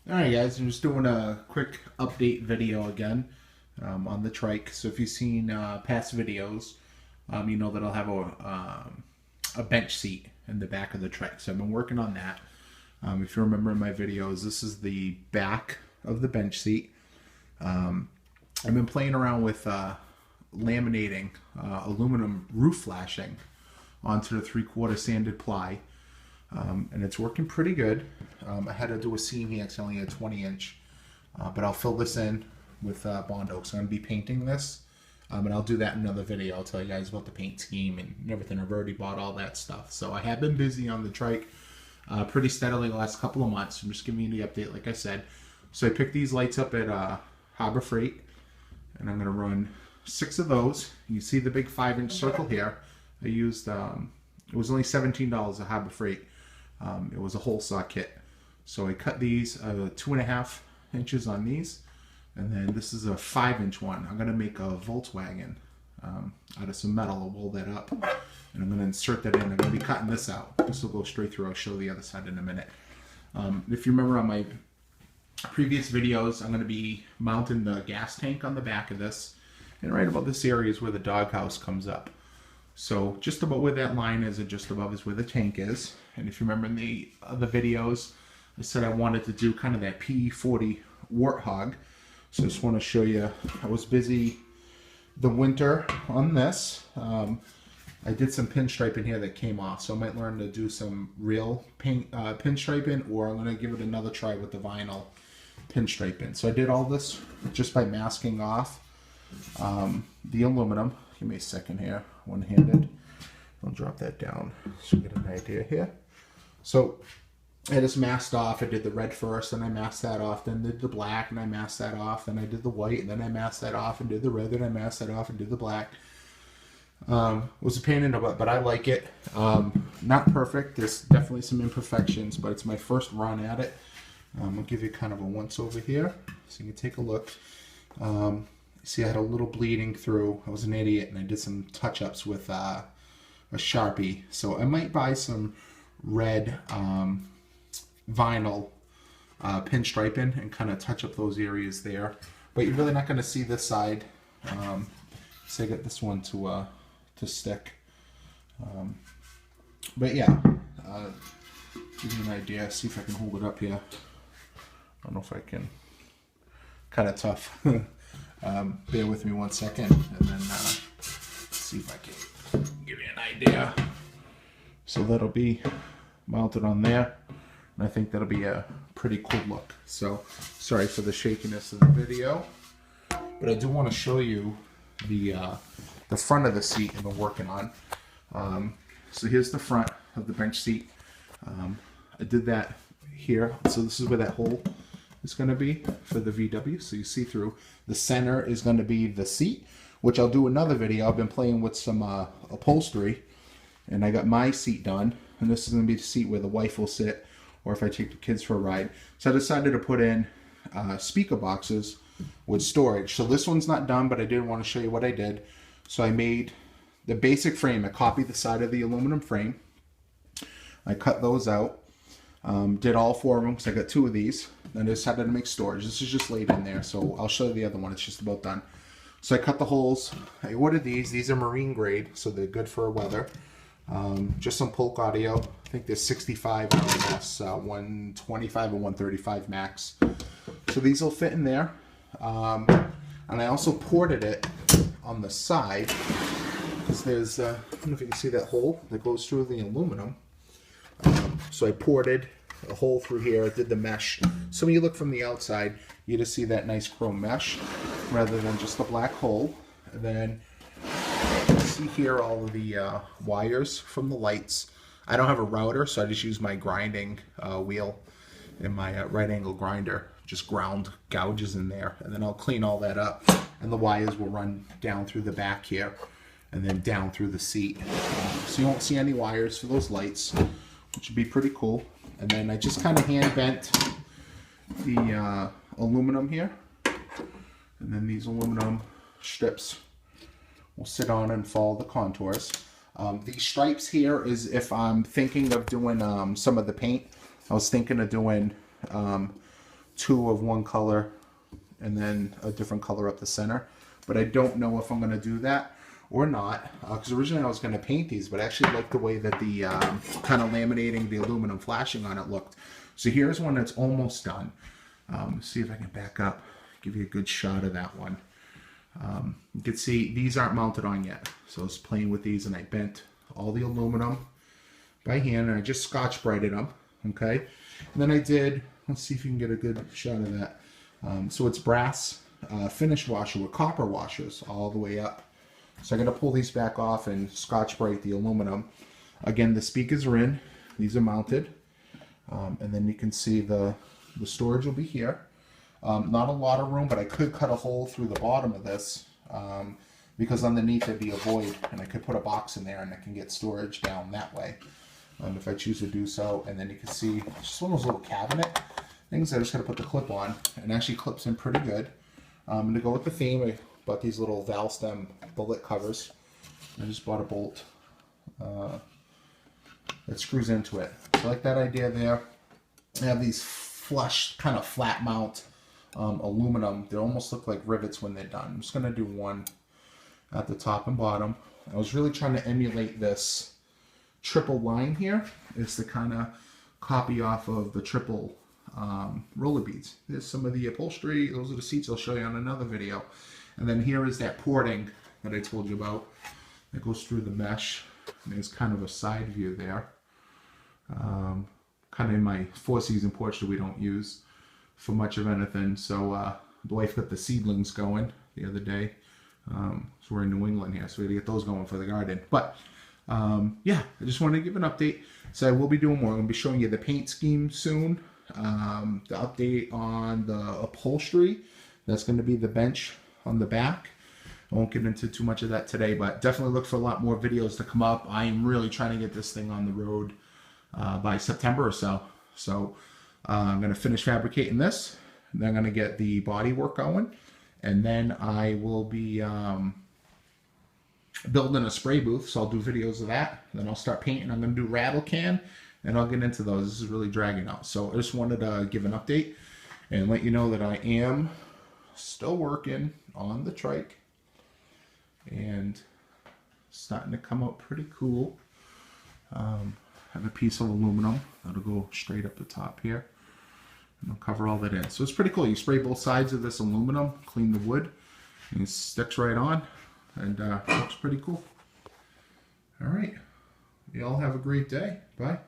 Alright guys, I'm just doing a quick update video again on the Trike. So if you've seen past videos, you know that I'll have a bench seat in the back of the Trike. So I've been working on that. If you remember in my videos, this is the back of the bench seat. I've been playing around with laminating aluminum roof flashing onto the 3/4 sanded ply. And it's working pretty good. I had to do a seam here, it's only a 20-inch, but I'll fill this in with Bondo. So I'm going to be painting this, and I'll do that in another video. I'll tell you guys about the paint scheme and everything. I've already bought all that stuff. So I have been busy on the Trike pretty steadily the last couple of months. I'm just giving you the update, like I said. So I picked these lights up at Harbor Freight, and I'm going to run 6 of those. You see the big 5-inch circle here. I used, it was only $17 at Harbor Freight. It was a hole saw kit. So I cut these 2.5 inches on these, and then this is a 5-inch one. I'm going to make a Volkswagen out of some metal. I'll roll that up, and I'm going to insert that in. I'm going to be cutting this out. This will go straight through. I'll show the other side in a minute. If you remember on my previous videos, I'm going to be mounting the gas tank on the back of this, and right about this area is where the doghouse comes up. So just about where that line is and just above is where the tank is. And if you remember in the other videos, I said I wanted to do kind of that P40 warthog. So I just want to show you, I was busy the winter on this. I did some pinstriping here that came off. So I might learn to do some real paint pinstriping, or I'm going to give it another try with the vinyl pinstriping. So I did all this just by masking off the aluminum. Give me a second here, one-handed. I'll drop that down so you get an idea here. So I just masked off. I did the red first, and I masked that off. Then did the black, and I masked that off. Then I did the white, and then I masked that off and did the red. Then I masked that off and did the black. It was a pain in the butt, but I like it. Not perfect. There's definitely some imperfections, but it's my first run at it. I'll give you kind of a once over here so you can take a look. See, I had a little bleeding through. I was an idiot, and I did some touch-ups with a Sharpie. So I might buy some red vinyl pinstriping and kind of touch up those areas there. But you're really not going to see this side. So I got this one to stick. But yeah, give you an idea. See if I can hold it up here. I don't know if I can. Kind of tough. Bear with me 1 second, and then see if I can give you an idea. So that'll be mounted on there, and I think that'll be a pretty cool look. So sorry for the shakiness of the video, but I do want to show you the front of the seat I've been working on. So here's the front of the bench seat. I did that here, so this is where that hole is going to be for the VW, so you see through. The center is going to be the seat, which I'll do another video. I've been playing with some upholstery, and I got my seat done, and this is going to be the seat where the wife will sit, or if I take the kids for a ride. So I decided to put in speaker boxes with storage. So this one's not done, but I did want to show you what I did. So I made the basic frame. I copied the side of the aluminum frame. I cut those out. Did all 4 of them because I got 2 of these. Then I decided to make storage. This is just laid in there, so I'll show you the other one. It's just about done. So I cut the holes. I ordered these. These are marine grade, so they're good for weather. Just some Polk audio. I think there's 65 RMS, 125 and 135 max. So these will fit in there. And I also ported it on the side because there's, I don't know if you can see that hole that goes through the aluminum. So I ported a hole through here. I did the mesh. So when you look from the outside, you just see that nice chrome mesh rather than just a black hole. And then you see here all of the wires from the lights. I don't have a router, so I just use my grinding wheel and my right angle grinder. Just ground gouges in there, and then I'll clean all that up. And the wires will run down through the back here and then down through the seat. So you won't see any wires for those lights, which would be pretty cool. And then I just kind of hand bent the aluminum here, and then these aluminum strips will sit on and follow the contours. These stripes here is if I'm thinking of doing some of the paint. I was thinking of doing two of one color and then a different color up the center. But I don't know if I'm going to do that or not, because originally I was going to paint these, but I actually like the way that the kind of laminating, the aluminum flashing on it looked. So here's one that's almost done. See if I can back up, give you a good shot of that one. You can see these aren't mounted on yet. So I was playing with these and I bent all the aluminum by hand and I just Scotch-Brighted them, okay? And then I did, let's see if you can get a good shot of that. So it's brass finish washer with copper washers all the way up. So I'm going to pull these back off and Scotch-Brite the aluminum. Again, the speakers are in. These are mounted. And then you can see the storage will be here. Not a lot of room, but I could cut a hole through the bottom of this because underneath there'd be a void, and I could put a box in there and I can get storage down that way if I choose to do so. And then you can see just one of those little cabinet things. I just got to put the clip on, and actually clips in pretty good. And to go with the theme, I bought these little valve stem bullet covers. I just bought a bolt that screws into it. So I like that idea there. I have these flush, kind of flat mount aluminum. They almost look like rivets when they're done. I'm just going to do one at the top and bottom. I was really trying to emulate this triple line here. It's the kind of copy off of the triple roller beads. There's some of the upholstery. Those are the seats I'll show you on another video. And then here is that porting that I told you about. It goes through the mesh. And there's kind of a side view there. Kind of in my four-season porch that we don't use for much of anything. So the wife got the seedlings going the other day. So we're in New England here, so we got to get those going for the garden. But yeah, I just wanted to give an update. So I will be doing more. I'm going to be showing you the paint scheme soon. The update on the upholstery. That's going to be the bench on the back. I won't get into too much of that today, but definitely look for a lot more videos to come up. I am really trying to get this thing on the road by September or so. So I'm going to finish fabricating this. Then I'm going to get the body work going. And then I will be building a spray booth. So I'll do videos of that. Then I'll start painting. I'm going to do rattle can. And I'll get into those. This is really dragging out. So I just wanted to give an update and let you know that I am still working on the trike. And starting to come out pretty cool. Have a piece of aluminum that'll go straight up the top here, and I'll cover all that in. So it's pretty cool. You spray both sides of this aluminum, clean the wood, and it sticks right on, and looks pretty cool. All right, you all have a great day. Bye.